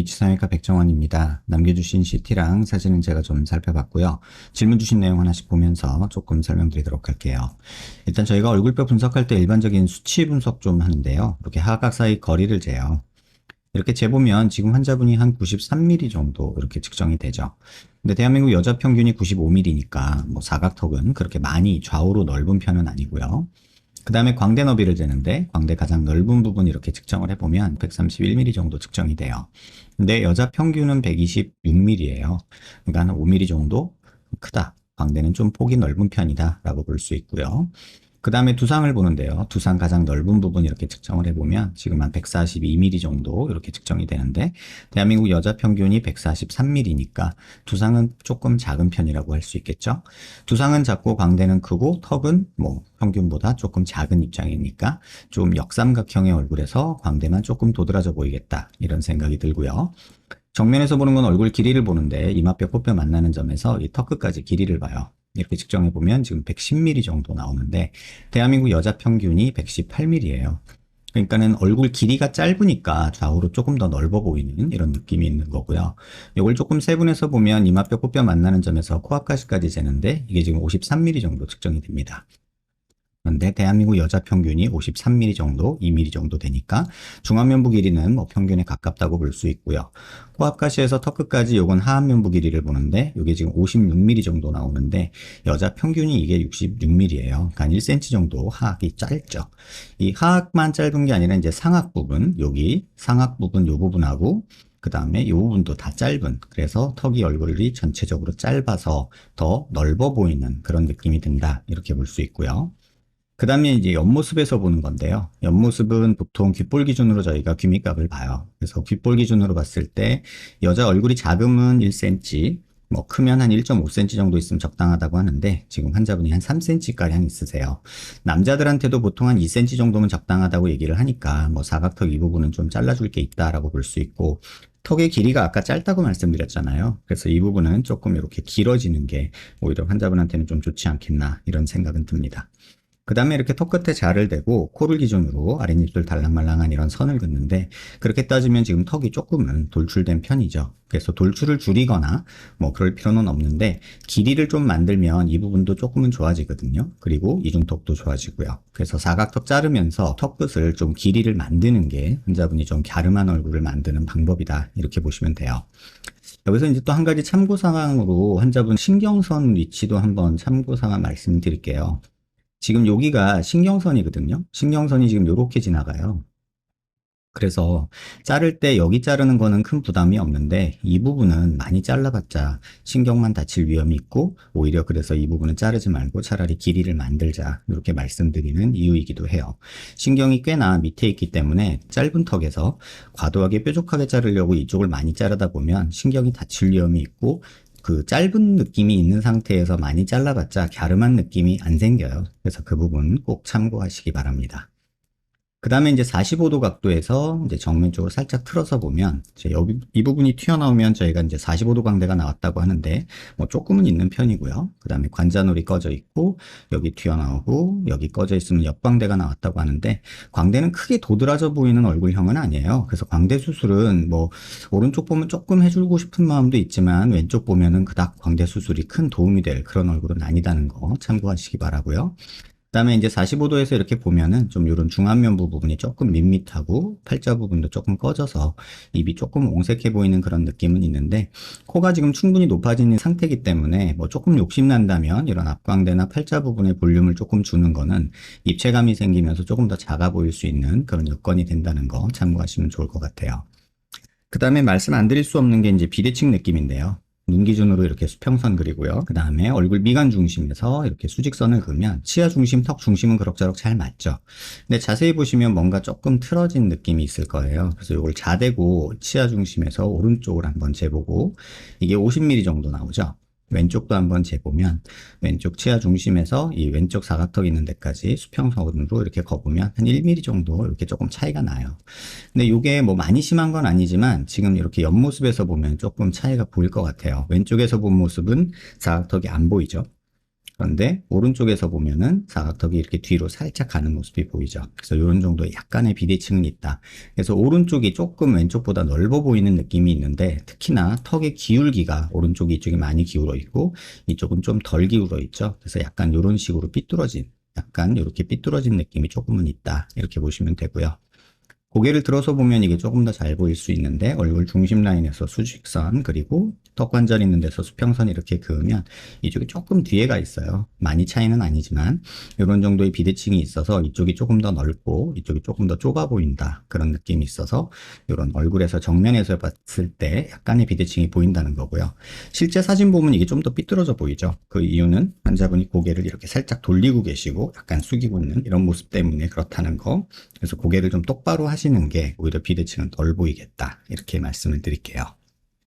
H상외과 백정원입니다. 남겨주신 CT랑 사진은 제가 좀 살펴봤고요. 질문 주신 내용 하나씩 보면서 조금 설명드리도록 할게요. 일단 저희가 얼굴뼈 분석할 때 일반적인 수치 분석 좀 하는데요. 이렇게 하각 사이 거리를 재요. 이렇게 재보면 지금 환자분이 한 93mm 정도 이렇게 측정이 되죠. 근데 대한민국 여자 평균이 95mm니까 뭐 사각턱은 그렇게 많이 좌우로 넓은 편은 아니고요. 그 다음에 광대 너비를 재는데 광대 가장 넓은 부분 이렇게 측정을 해보면 131mm 정도 측정이 돼요. 근데 여자 평균은 126mm예요. 그러니까 한 5mm 정도 크다. 광대는 좀 폭이 넓은 편이다 라고 볼 수 있고요. 그 다음에 두상을 보는데요. 두상 가장 넓은 부분 이렇게 측정을 해보면 지금 한 142mm 정도 이렇게 측정이 되는데 대한민국 여자 평균이 143mm니까 두상은 조금 작은 편이라고 할 수 있겠죠. 두상은 작고 광대는 크고 턱은 뭐 평균보다 조금 작은 입장이니까 좀 역삼각형의 얼굴에서 광대만 조금 도드라져 보이겠다 이런 생각이 들고요. 정면에서 보는 건 얼굴 길이를 보는데 이마뼈 코뼈 만나는 점에서 이 턱 끝까지 길이를 봐요. 이렇게 측정해 보면 지금 110mm 정도 나오는데 대한민국 여자 평균이 118mm예요. 그러니까는 얼굴 길이가 짧으니까 좌우로 조금 더 넓어 보이는 이런 느낌이 있는 거고요. 이걸 조금 세분해서 보면 이마뼈 코뼈 만나는 점에서 코앞가시까지 재는데 이게 지금 53mm 정도 측정이 됩니다. 그런데 대한민국 여자 평균이 53mm 정도, 2mm 정도 되니까 중안면부 길이는 뭐 평균에 가깝다고 볼 수 있고요. 코앞가시에서 턱 끝까지 요건 하안면부 길이를 보는데 이게 지금 56mm 정도 나오는데 여자 평균이 이게 66mm예요. 그러니까 1cm 정도 하악이 짧죠. 이 하악만 짧은 게 아니라 이제 상악 부분, 여기 상악 부분 요 부분하고 그 다음에 이 부분도 다 짧은, 그래서 턱이 얼굴이 전체적으로 짧아서 더 넓어 보이는 그런 느낌이 든다 이렇게 볼 수 있고요. 그 다음에 이제 옆모습에서 보는 건데요. 옆모습은 보통 귓볼 기준으로 저희가 귀밑각을 봐요. 그래서 귓볼 기준으로 봤을 때 여자 얼굴이 작으면 1cm, 뭐 크면 한 1.5cm 정도 있으면 적당하다고 하는데 지금 환자분이 한 3cm가량 있으세요. 남자들한테도 보통 한 2cm 정도면 적당하다고 얘기를 하니까 뭐 사각턱 이 부분은 좀 잘라줄 게 있다라고 볼 수 있고 턱의 길이가 아까 짧다고 말씀드렸잖아요. 그래서 이 부분은 조금 이렇게 길어지는 게 오히려 환자분한테는 좀 좋지 않겠나 이런 생각은 듭니다. 그 다음에 이렇게 턱 끝에 자를 대고 코를 기준으로 아랫입술 달랑말랑한 이런 선을 긋는데 그렇게 따지면 지금 턱이 조금은 돌출된 편이죠. 그래서 돌출을 줄이거나 뭐 그럴 필요는 없는데 길이를 좀 만들면 이 부분도 조금은 좋아지거든요. 그리고 이중턱도 좋아지고요. 그래서 사각턱 자르면서 턱 끝을 좀 길이를 만드는 게 환자분이 좀 갸름한 얼굴을 만드는 방법이다 이렇게 보시면 돼요. 여기서 이제 또 한 가지 참고사항으로 환자분 신경선 위치도 한번 참고사항 말씀드릴게요. 지금 여기가 신경선이거든요. 신경선이 지금 이렇게 지나가요. 그래서 자를 때 여기 자르는 거는 큰 부담이 없는데 이 부분은 많이 잘라봤자 신경만 다칠 위험이 있고 오히려 그래서 이 부분은 자르지 말고 차라리 길이를 만들자 이렇게 말씀드리는 이유이기도 해요. 신경이 꽤나 밑에 있기 때문에 짧은 턱에서 과도하게 뾰족하게 자르려고 이쪽을 많이 자르다 보면 신경이 다칠 위험이 있고 그 짧은 느낌이 있는 상태에서 많이 잘라봤자 갸름한 느낌이 안 생겨요. 그래서 그 부분 꼭 참고하시기 바랍니다. 그 다음에 이제 45도 각도에서 이제 정면 쪽으로 살짝 틀어서 보면 이제 여기 이 부분이 튀어나오면 저희가 이제 45도 광대가 나왔다고 하는데 뭐 조금은 있는 편이고요. 그 다음에 관자놀이 꺼져 있고 여기 튀어나오고 여기 꺼져 있으면 옆광대가 나왔다고 하는데 광대는 크게 도드라져 보이는 얼굴형은 아니에요. 그래서 광대 수술은 뭐 오른쪽 보면 조금 해주고 싶은 마음도 있지만 왼쪽 보면은 그닥 광대 수술이 큰 도움이 될 그런 얼굴은 아니다는 거 참고하시기 바라고요. 그다음에 이제 45도에서 이렇게 보면은 좀 이런 중안면부 부분이 조금 밋밋하고 팔자 부분도 조금 꺼져서 입이 조금 옹색해 보이는 그런 느낌은 있는데 코가 지금 충분히 높아진 상태이기 때문에 뭐 조금 욕심난다면 이런 앞광대나 팔자 부분에 볼륨을 조금 주는 거는 입체감이 생기면서 조금 더 작아 보일 수 있는 그런 여건이 된다는 거 참고하시면 좋을 것 같아요. 그 다음에 말씀 안 드릴 수 없는 게 이제 비대칭 느낌인데요. 눈 기준으로 이렇게 수평선 그리고요. 그 다음에 얼굴 미간 중심에서 이렇게 수직선을 그으면 치아 중심, 턱 중심은 그럭저럭 잘 맞죠. 근데 자세히 보시면 뭔가 조금 틀어진 느낌이 있을 거예요. 그래서 이걸 자대고 치아 중심에서 오른쪽을 한번 재보고 이게 50mm 정도 나오죠. 왼쪽도 한번 재보면 왼쪽 치아 중심에서 이 왼쪽 사각턱 있는 데까지 수평선으로 이렇게 거보면 한 1mm 정도 이렇게 조금 차이가 나요. 근데 이게 뭐 많이 심한 건 아니지만 지금 이렇게 옆모습에서 보면 조금 차이가 보일 것 같아요. 왼쪽에서 본 모습은 사각턱이 안 보이죠. 그런데 오른쪽에서 보면은 사각턱이 이렇게 뒤로 살짝 가는 모습이 보이죠. 그래서 이런 정도의 약간의 비대칭은 있다. 그래서 오른쪽이 조금 왼쪽보다 넓어 보이는 느낌이 있는데, 특히나 턱의 기울기가 오른쪽이 이쪽이 많이 기울어 있고 이쪽은 좀 덜 기울어 있죠. 그래서 약간 이런 식으로 삐뚤어진, 약간 이렇게 삐뚤어진 느낌이 조금은 있다. 이렇게 보시면 되고요. 고개를 들어서 보면 이게 조금 더 잘 보일 수 있는데, 얼굴 중심 라인에서 수직선, 그리고 턱 관절 있는 데서 수평선 이렇게 그으면 이쪽이 조금 뒤에가 있어요. 많이 차이는 아니지만 이런 정도의 비대칭이 있어서 이쪽이 조금 더 넓고 이쪽이 조금 더 좁아 보인다, 그런 느낌이 있어서 이런 얼굴에서 정면에서 봤을 때 약간의 비대칭이 보인다는 거고요. 실제 사진 보면 이게 좀 더 삐뚤어져 보이죠. 그 이유는 환자분이 고개를 이렇게 살짝 돌리고 계시고 약간 숙이고 있는 이런 모습 때문에 그렇다는 거. 그래서 고개를 좀 똑바로 하시는 게 오히려 비대칭은 덜 보이겠다, 이렇게 말씀을 드릴게요.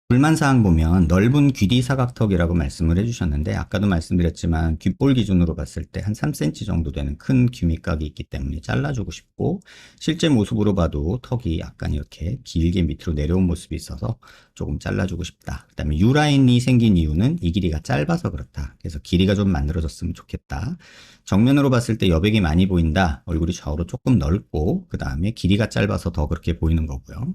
불만사항 보면 넓은 귀뒤 사각턱이라고 말씀을 해주셨는데, 아까도 말씀드렸지만 귓볼 기준으로 봤을 때 한 3cm 정도 되는 큰 귀밑각이 있기 때문에 잘라주고 싶고, 실제 모습으로 봐도 턱이 약간 이렇게 길게 밑으로 내려온 모습이 있어서 조금 잘라주고 싶다. 그 다음에 U라인이 생긴 이유는 이 길이가 짧아서 그렇다. 그래서 길이가 좀 만들어졌으면 좋겠다. 정면으로 봤을 때 여백이 많이 보인다. 얼굴이 좌우로 조금 넓고 그 다음에 길이가 짧아서 더 그렇게 보이는 거고요.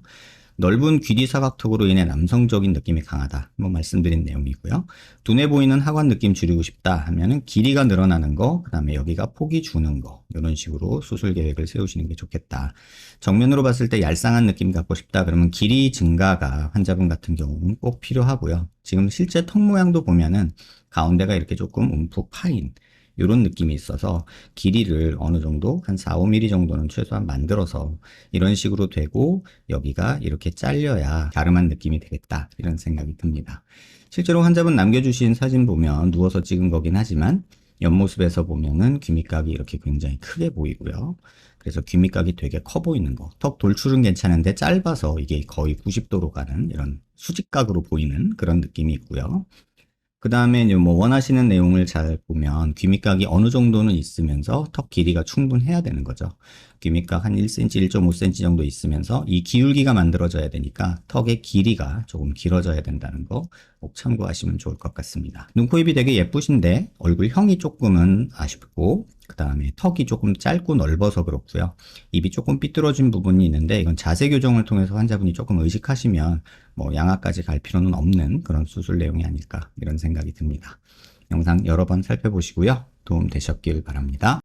넓은 귀뒤 사각턱으로 인해 남성적인 느낌이 강하다, 뭐 말씀드린 내용이고요. 눈에 보이는 하관 느낌 줄이고 싶다 하면은 길이가 늘어나는 거, 그 다음에 여기가 폭이 주는 거, 이런 식으로 수술 계획을 세우시는 게 좋겠다. 정면으로 봤을 때 얄쌍한 느낌 갖고 싶다 그러면 길이 증가가 환자분 같은 경우는 꼭 필요하고요. 지금 실제 턱 모양도 보면은 가운데가 이렇게 조금 움푹 파인 이런 느낌이 있어서 길이를 어느 정도 한 4, 5mm 정도는 최소한 만들어서 이런 식으로 되고 여기가 이렇게 잘려야 갸름한 느낌이 되겠다, 이런 생각이 듭니다. 실제로 환자분 남겨주신 사진 보면 누워서 찍은 거긴 하지만 옆모습에서 보면은 귀밑각이 이렇게 굉장히 크게 보이고요. 그래서 귀밑각이 되게 커 보이는 거, 턱 돌출은 괜찮은데 짧아서 이게 거의 90도로 가는 이런 수직각으로 보이는 그런 느낌이 있고요. 그 다음에 이제 뭐 원하시는 내용을 잘 보면 귀밑각이 어느 정도는 있으면서 턱 길이가 충분해야 되는 거죠. 귀밑각 한 1cm, 1.5cm 정도 있으면서 이 기울기가 만들어져야 되니까 턱의 길이가 조금 길어져야 된다는 거 꼭 참고하시면 좋을 것 같습니다. 눈, 코, 입이 되게 예쁘신데 얼굴형이 조금은 아쉽고 그 다음에 턱이 조금 짧고 넓어서 그렇고요. 입이 조금 삐뚤어진 부분이 있는데 이건 자세 교정을 통해서 환자분이 조금 의식하시면 뭐 양악까지 갈 필요는 없는 그런 수술 내용이 아닐까, 이런 생각이 듭니다. 영상 여러 번 살펴보시고요. 도움 되셨길 바랍니다.